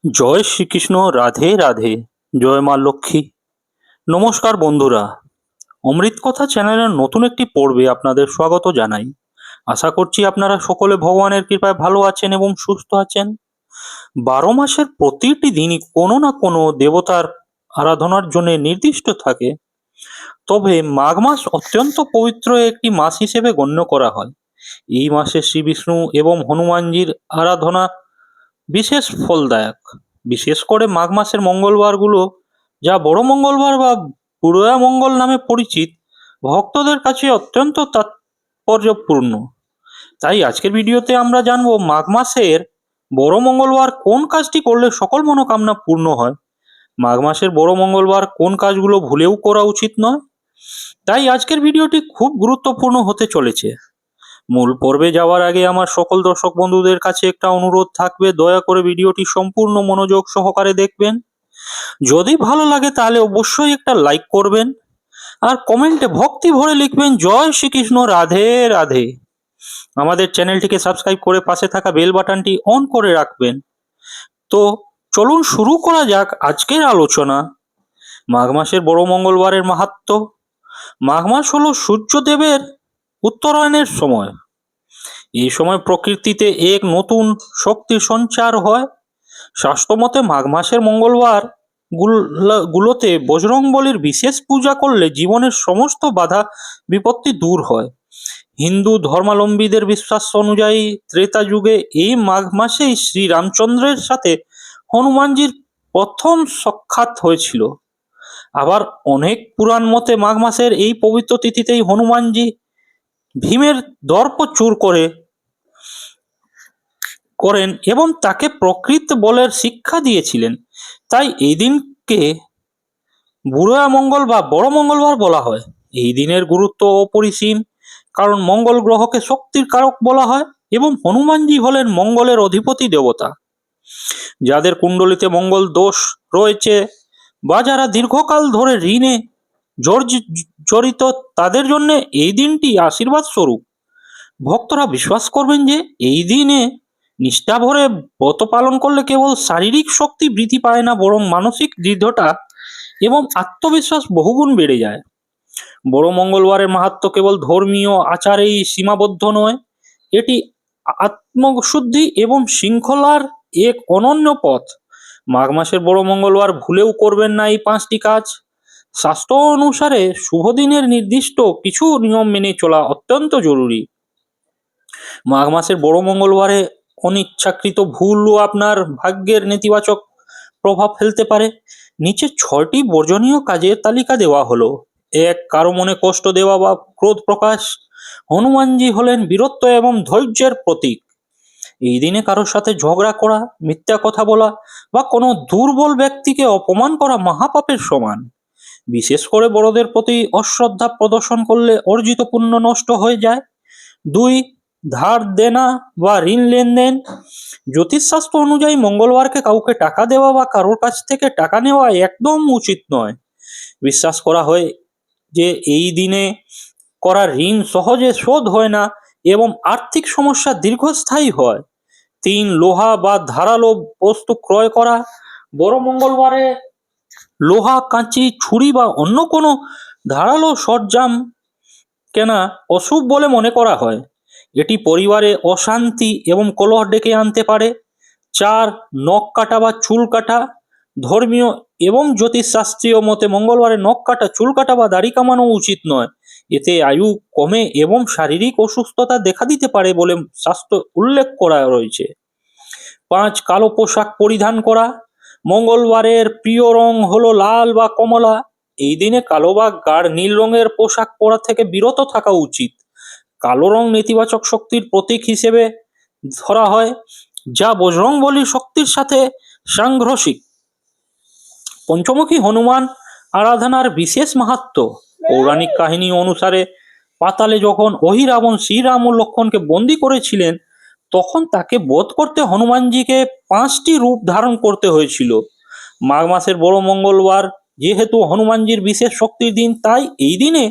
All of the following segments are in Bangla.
জয় শ্রীকৃষ্ণ, রাধে রাধে। জয় মা লক্ষ্মী। নমস্কার বন্ধুরা, অমৃত কথা চ্যানেলের নতুন একটি পর্বে আপনাদের স্বাগত জানাই। আশা করছি আপনারা সকলে ভগবানের কৃপায় ভালো আছেন এবং সুস্থ আছেন। 12 মাসের প্রতিটি দিনই কোনো না কোনো দেবতার আরাধনার জন্য নির্দিষ্ট থাকে, তবে মাঘ মাস অত্যন্ত পবিত্র একটি মাস হিসেবে গণ্য করা হয়। এই মাসে শ্রী বিষ্ণু এবং হনুমানজির আরাধনা বিশেষ ফলদায়ক। বিশেষ করে মাঘ মাসের মঙ্গলবারগুলো, যা বড় মঙ্গলবার বা বুড়োয়া মঙ্গল নামে পরিচিত, ভক্তদের কাছে অত্যন্ত তাৎপর্যপূর্ণ। তাই আজকের ভিডিওতে আমরা জানবো মাঘ মাসের বড় মঙ্গলবার কোন কাজটি করলে সকল মনোকামনা পূর্ণ হয়, মাঘ মাসের বড় মঙ্গলবার কোন কাজগুলো ভুলেও করা উচিত নয়। তাই আজকের ভিডিওটি খুব গুরুত্বপূর্ণ হতে চলেছে। মূল পর্বে যাওয়ার আগে আমার সকল দর্শক বন্ধুদের কাছে একটা অনুরোধ থাকবে, দয়া করে ভিডিওটি সম্পূর্ণ মনোযোগ সহকারে দেখবেন। যদি ভালো লাগে তাহলে অবশ্যই একটা লাইক করবেন আর কমেন্টে ভক্তি ভরে লিখবেন জয় শ্রীকৃষ্ণ, রাধে রাধে। আমাদের চ্যানেলটিকে সাবস্ক্রাইব করে পাশে থাকা বেল বাটনটি অন করে রাখবেন। তো চলুন শুরু করা যাক আজকের আলোচনা। মাঘ মাসের বড় মঙ্গলবারের মাহাত্ম্য। মাঘ মাস হলো সূর্যদেবের উত্তরায়ণের সময়। এই সময় প্রকৃতিতে এক নতুন শক্তির সঞ্চার হয়। শাস্ত্রমতে মাঘ মাসের মঙ্গলবার গুলোতে বজরংবলীর বিশেষ পূজা করলে জীবনের সমস্ত বাধা বিপত্তি দূর হয়। হিন্দু ধর্মাবলম্বীদের বিশ্বাস অনুযায়ী ত্রেতা যুগে এই মাঘ মাসেই শ্রী রামচন্দ্রের সাথে হনুমানজির প্রথম সাক্ষাৎ হয়েছিল। আবার অনেক পুরাণ মতে মাঘ মাসের এই পবিত্র তিথিতেই হনুমানজি ভীমের দর্প চূর করেন এবং তাকে প্রকৃত বলের শিক্ষা দিয়েছিলেন। তাই এই দিনকে বুড়োয়া মঙ্গল বা বড় মঙ্গলবার বলা হয়। এই দিনের গুরুত্ব অপরিসীম, কারণ মঙ্গল গ্রহকে শক্তির কারক বলা হয় এবং হনুমানজি হলেন মঙ্গলের অধিপতি দেবতা। যাদের কুণ্ডলিতে মঙ্গল দোষ রয়েছে বা যারা দীর্ঘকাল ধরে ঋণে জড়িত, তাদের জন্য এই দিনটি আশীর্বাদ স্বরূপ। ভক্তরা বিশ্বাস করবেন যে এই দিনে নিষ্ঠা ভরে ব্রত পালন করলে কেবল শারীরিক শক্তি বৃদ্ধি পায় না, বরং মানসিক দৃঢ়তা এবং আত্মবিশ্বাস বহুগুণ বেড়ে যায়। বড় মঙ্গলবারের মাহাত্ম্য কেবল ধর্মীয় আচারেই সীমাবদ্ধ নয়, এটি আত্মশুদ্ধি এবং শৃঙ্খলার এক অনন্য পথ। মাঘ মাসের বড় মঙ্গলবার ভুলেও করবেন না এই 5টি কাজ। শাস্ত্র অনুসারে শুভ দিনের নির্দিষ্ট কিছু নিয়ম মেনে চলা অত্যন্ত জরুরি। মাঘ মাসের বড় মঙ্গলবারে অনিচ্ছাকৃত ভুলও আপনার ভাগ্যের নেতিবাচক প্রভাব ফেলতে পারে। নিচে 6টি বর্জনীয় কাজের তালিকা দেওয়া হলো। 1. কারো মনে কষ্ট দেওয়া বা ক্রোধ প্রকাশ। হনুমানজি হলেন বীরত্ব এবং ধৈর্যের প্রতীক। এই দিনে কারোর সাথে ঝগড়া করা, মিথ্যা কথা বলা বা কোনো দুর্বল ব্যক্তিকে অপমান করা মহাপাপের সমান। বিশেষ করে বড়দের প্রতি অশ্রদ্ধা প্রদর্শন করলে অর্জিত পুণ্য নষ্ট হয়ে যায়। 2. ধার দেনা বা ঋণ লেনদেন। জ্যোতিষশাস্ত্র অনুযায়ী মঙ্গলবারকে কাউকে টাকা দেওয়া বা কারোর কাছ থেকে টাকা নেওয়া একদম উচিত নয়। বিশ্বাস করা হয় যে এই দিনে করা ঋণ সহজে শোধ হয় না এবং আর্থিক সমস্যা দীর্ঘস্থায়ী হয়। 3. লোহা বা ধারালো বস্তু ক্রয় করা। বড় মঙ্গলবারে লোহা, কাঁচি, ছুরি বা অন্য কোনো ধারালো সরঞ্জাম কেনা অশুভ বলে মনে করা হয়। এটি পরিবারে অশান্তি এবং কলহ ডেকে আনতে পারে। 4. নখ কাটা বা চুল কাটা। ধর্মীয় এবং জ্যোতিষশাস্ত্রীয় মতে মঙ্গলবারে নখ কাটা, চুল কাটা বা দাড়ি কামানো উচিত নয়। এতে আয়ু কমে এবং শারীরিক অসুস্থতা দেখা দিতে পারে বলে শাস্ত্র উল্লেখ করা রয়েছে। 5. কালো পোশাক পরিধান করা। মঙ্গলবারের প্রিয় রং হলো লাল বা কমলা। এই দিনে কালো বা গাঢ় নীল রঙের পোশাক পরা থেকে বিরত থাকা উচিত। কালো রং নেতিবাচক শক্তির প্রতীক হিসেবে ধরা হয়, যা বজরংবলীর শক্তির সাথে সাংঘর্ষিক। পঞ্চমুখী হনুমান আরাধনার বিশেষ মাহাত্ম্য। পৌরাণিক কাহিনী অনুসারে পাতালে যখন অহিরাবণ শ্রীরাম ও লক্ষ্মণকে বন্দী করেছিলেন, তখন তাকে বধ করতে হনুমানজিকে 5টি রূপ ধারণ করতে হয়েছিল। মাঘ মাসের বড় মঙ্গলবার যেহেতু হনুমানজির বিশেষ শক্তির দিন, তাই এই দিনে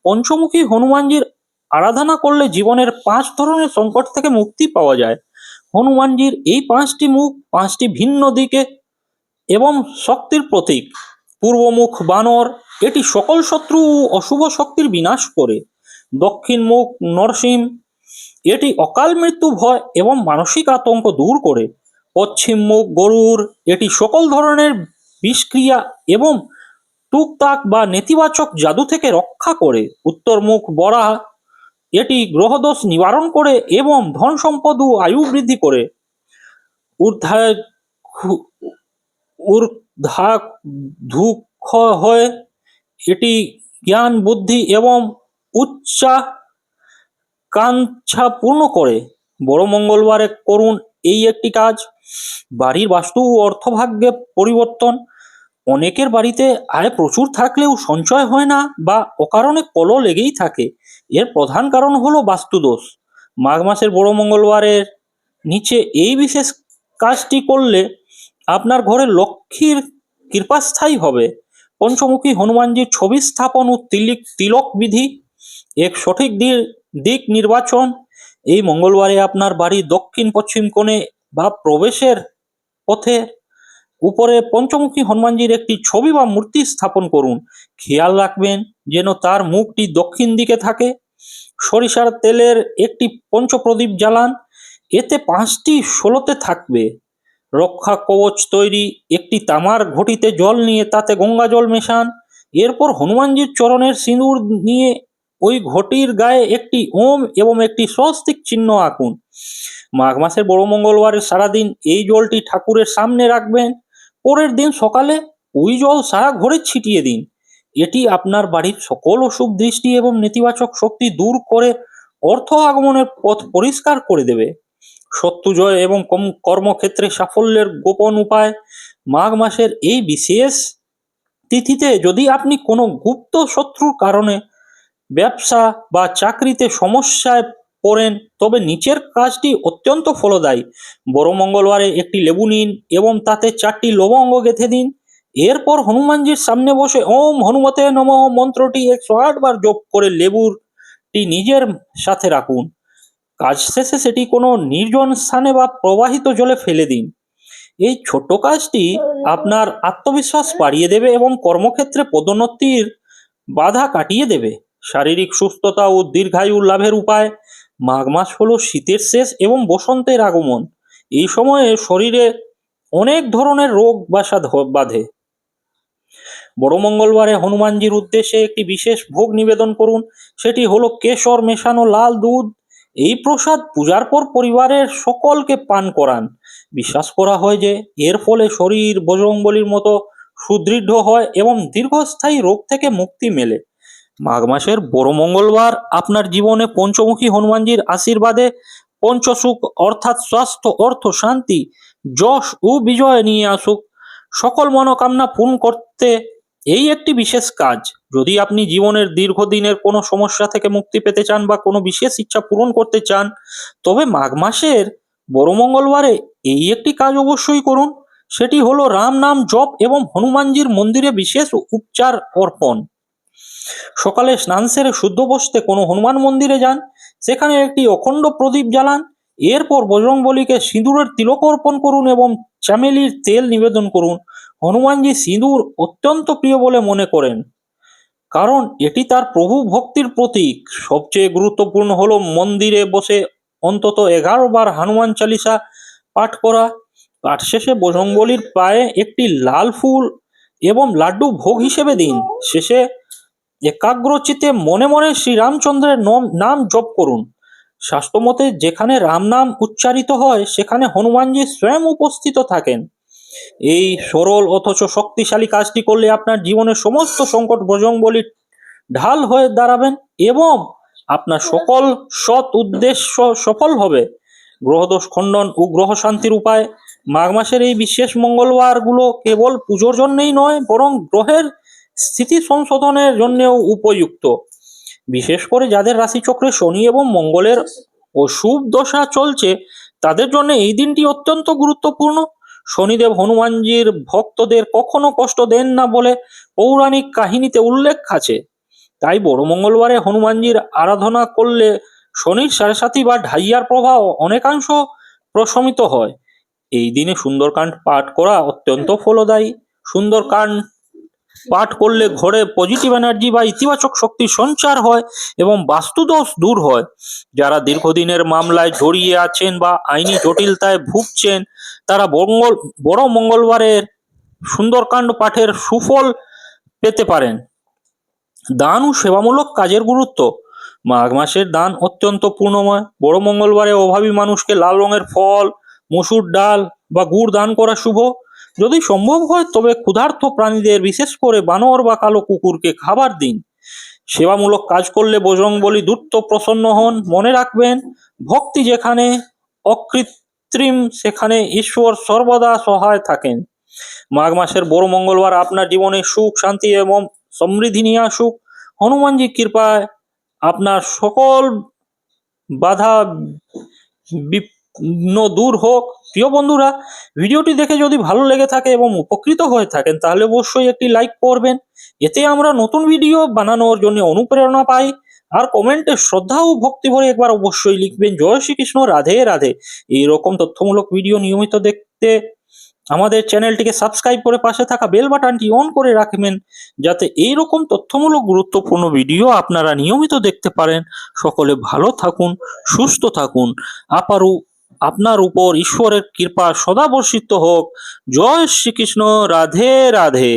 পঞ্চমুখী হনুমানজির আরাধনা করলে জীবনের 5 ধরনের সংকট থেকে মুক্তি পাওয়া যায়। হনুমানজির এই 5টি মুখ 5টি ভিন্ন দিকে এবং শক্তির প্রতীক। পূর্বমুখ বানর, এটি সকল শত্রু ও অশুভ শক্তির বিনাশ করে। দক্ষিণ মুখ নরসিংহ, এটি অকাল মৃত্যু ভয় এবং মানসিক আতঙ্ক দূর করে। পশ্চিম মুখ গরুড়, এটি সকল ধরনের বিষক্রিয়া এবং টুকটাক বা নেতিবাচক জাদু থেকে রক্ষা করে। উত্তর মুখ বরাহ, এটি গ্রহদোষ নিবারণ করে এবং ধন সম্পদ ও আয়ু বৃদ্ধি করে। ঊর্ধ্বাধুখ হয়, এটি জ্ঞান বুদ্ধি এবং উচ্চাকাঙ্ক্ষা পূর্ণ করে। বড় মঙ্গলবারে করুন এই একটি কাজ: বাড়ির বাস্তু ও অর্থভাগ্যে পরিবর্তন। অনেকের বাড়িতে আয় প্রচুর থাকলেও সঞ্চয় হয় না বা অকারণে কলহ লেগেই থাকে। এর প্রধান কারণ হলো বাস্তুদোষ। মাঘ মাসের বড় মঙ্গলবারের নিচে এই বিশেষ কাজটি করলে আপনার ঘরে লক্ষ্মীর কৃপা স্থায়ী হবে। পঞ্চমুখী হনুমানজির ছবি স্থাপন ও তিলক বিধি। এক সঠিক দিক নির্বাচন। এই মঙ্গলবারে আপনার বাড়ির দক্ষিণ পশ্চিম কোণে বা প্রবেশের পথে উপরে পঞ্চমুখী হনুমানজির একটি ছবি বা মূর্তি স্থাপন করুন। খেয়াল রাখবেন যেন তার মুখটি দক্ষিণ দিকে থাকে। সরিষার তেলের একটি পঞ্চপ্রদীপ জ্বালান, এতে 5টি ষোলোতে থাকবে। রক্ষা কবচ তৈরি, একটি তামার ঘটিতে জল নিয়ে তাতে গঙ্গা জল মেশান। এরপর হনুমানজির চরণের সিঁদুর নিয়ে ওই ঘটির গায়ে একটি ওম এবং একটি স্বস্তিক চিহ্ন আঁকুন। মাঘ মাসের বড় মঙ্গলবারের সারাদিন এই জলটি ঠাকুরের সামনে রাখবেন। পরের দিন সকালে ওই জল সারা ঘরে ছিটিয়ে দিন। এটি আপনার বাড়ির সকল অশুভ দৃষ্টি এবং নেতিবাচক শক্তি দূর করে অর্থ আগমনের পথ পরিষ্কার করে দেবে। শত্রু জয় এবং কর্মক্ষেত্রে সাফল্যের গোপন উপায়। মাঘ মাসের এই বিশেষ তিথিতে যদি আপনি কোনো গুপ্ত শত্রুর কারণে ব্যবসা বা চাকরিতে সমস্যায় পড়েন, তবে নিচের কাজটি অত্যন্ত ফলদায়ী। বড় মঙ্গলবারে একটি লেবু নিন এবং তাতে 4টি লবঙ্গ গেঁথে দিন। এরপর হনুমানজির সামনে বসে ওম হনুমতে নমঃ মন্ত্রটি 108 বার জপ করে লেবুটি নিজের সাথে রাখুন। কাজ শেষে সেটি কোনো নির্জন স্থানে বা প্রবাহিত জলে ফেলে দিন। এই ছোট্ট কাজটি আপনার আত্মবিশ্বাস বাড়িয়ে দেবে এবং কর্মক্ষেত্রে পদোন্নতির বাধা কাটিয়ে দেবে। শারীরিক সুস্থতা ও দীর্ঘায়ু লাভের উপায়। মাঘ মাস হলো শীতের শেষ এবং বসন্তের আগমন। এই সময়ে শরীরে অনেক ধরনের রোগ বাধে। বড় মঙ্গলবারে হনুমানজির উদ্দেশ্যে একটি বিশেষ ভোগ নিবেদন করুন। সেটি হলো কেশর মেশানো লাল দুধ। এই প্রসাদ পূজার পর পরিবারের সকলকে পান করান। বিশ্বাস করা হয় যে এর ফলে শরীর বজরংবলীর মতো সুদৃঢ় হয় এবং দীর্ঘস্থায়ী রোগ থেকে মুক্তি মেলে। মাঘ মাসের বড় মঙ্গলবার আপনার জীবনে পঞ্চমুখী হনুমানজির আশীর্বাদে পঞ্চসুখ অর্থাৎ স্বাস্থ্য, অর্থ, শান্তি, যশ ও বিজয় নিয়ে আসুক। সকল মনোকামনা পূরণ করতে এই একটি বিশেষ কাজ। যদি আপনি জীবনের দীর্ঘদিনের কোনো সমস্যা থেকে মুক্তি পেতে চান বা কোনো বিশেষ ইচ্ছা পূরণ করতে চান, তবে মাঘ মাসের বড় মঙ্গলবারে এই একটি কাজ অবশ্যই করুন। সেটি হলো রাম নাম জপ এবং হনুমানজির মন্দিরে বিশেষ উপচার অর্পণ। সকালে স্নান সেরে শুদ্ধ বস্ত্রে কোনো হনুমান মন্দিরে যান, সেখানে একটি অখণ্ড প্রদীপ জ্বালান। এরপর বজরংবলীকে সিঁদুরের তিলক অর্পণ করুন এবং চামেলির তেল নিবেদন করুন। হনুমানজি সিঁদুর অত্যন্ত প্রিয় বলে মনে করেন, কারণ এটি তার প্রভু ভক্তির প্রতীক। সবচেয়ে গুরুত্বপূর্ণ হলো মন্দিরে বসে অন্তত 11 বার হনুমান চালিসা পাঠ করা। পাঠ শেষে বজরংবলীর পায়ে একটি লাল ফুল এবং লাড্ডু ভোগ হিসেবে দিন। শেষে একাগ্রচিতে মনে মনে শ্রীরামচন্দ্রের নাম জপ করুন। শাস্ত্রমতে যেখানে রাম নাম উচ্চারিত হয় সেখানে হনুমানজি স্বয়ং উপস্থিত থাকেন। এই সরল অথচ শক্তিশালী কাজটি করলে আপনার জীবনের সমস্ত সংকট বজরংবলীর ঢাল হয়ে দাঁড়াবেন এবং আপনার সকল সৎ উদ্দেশ্য সফল হবে। গ্রহদোষ খণ্ডন ও গ্রহ শান্তির উপায়। মাঘ মাসের এই বিশেষ মঙ্গলবারগুলো কেবল পুজোর জন্যই নয়, বরং গ্রহের স্থিতি সংশোধনের জন্যও উপযুক্ত। বিশেষ করে যাদের রাশিচক্রে শনি এবং মঙ্গলের অশুভ দশা চলছে, তাদের জন্য এই দিনটি অত্যন্ত গুরুত্বপূর্ণ। শনিদেব হনুমানজির ভক্তদের কখনো কষ্ট দেন না বলে পৌরাণিক কাহিনীতে উল্লেখ আছে। তাই বড় মঙ্গলবারে হনুমানজির আরাধনা করলে শনির সাড়ে সাতি বা ঢাইয়ার প্রভাব অনেকাংশ প্রশমিত হয়। এই দিনে সুন্দরকাণ্ড পাঠ করা অত্যন্ত ফলদায়ী। সুন্দরকাণ্ড পাঠ করলে ঘরে পজিটিভ এনার্জি বা ইতিবাচক শক্তির সঞ্চার হয় এবং বাস্তুদোষ দূর হয়। যারা দীর্ঘদিনের মামলায় জড়িয়ে আছেন বা আইনি জটিলতায় ভুগছেন, তারা বড় মঙ্গলবারের সুন্দরকাণ্ড পাঠের সুফল পেতে পারেন। দান ও সেবামূলক কাজের গুরুত্ব। মাঘ মাসের দান অত্যন্ত পূর্ণময়। বড় মঙ্গলবারে অভাবী মানুষকে লাল রঙের ফল, মসুর ডাল বা গুড় দান করা শুভ। যদি সম্ভব হয় তবে ক্ষুধার্ত প্রাণীদের, বিশেষ করে বানর বা কালো কুকুরকে খাবার দিন। সেবামূলক কাজ করলে বজরংবলী দ্রুত প্রসন্ন হন। মনে রাখবেন, ভক্তি যেখানে অকৃত্রিম, সেখানে ঈশ্বর সর্বদা সহায় থাকেন। মাঘ মাসের বড় মঙ্গলবার আপনার জীবনে সুখ, শান্তি এবং সমৃদ্ধি নিয়ে আসুক। হনুমানজির কৃপায় আপনার সকল বাধা বিঘ্ন দূর হোক। প্রিয় বন্ধুরা, ভিডিওটি দেখে যদি ভালো লেগে থাকে এবং উপকৃত হয়ে থাকেন তাহলে অবশ্যই একটি লাইক করবেন। এতে আমরা নতুন ভিডিও বানানোর জন্য অনুপ্রেরণা পাই। আর কমেন্টে শ্রদ্ধা ও ভক্তি ভরে একবার অবশ্যই লিখবেন, জয় শ্রীকৃষ্ণ, রাধে রাধে। এইরকম তথ্যমূলক ভিডিও নিয়মিত দেখতে আমাদের চ্যানেলটিকে সাবস্ক্রাইব করে পাশে থাকা বেল বাটনটি অন করে রাখবেন, যাতে এইরকম তথ্যমূলক গুরুত্বপূর্ণ ভিডিও আপনারা নিয়মিত দেখতে পারেন। সকলে ভালো থাকুন, সুস্থ থাকুন। আপনার উপর ঈশ্বরের কৃপা সদা বর্ষিত হোক। জয় শ্রীকৃষ্ণ, রাধে রাধে।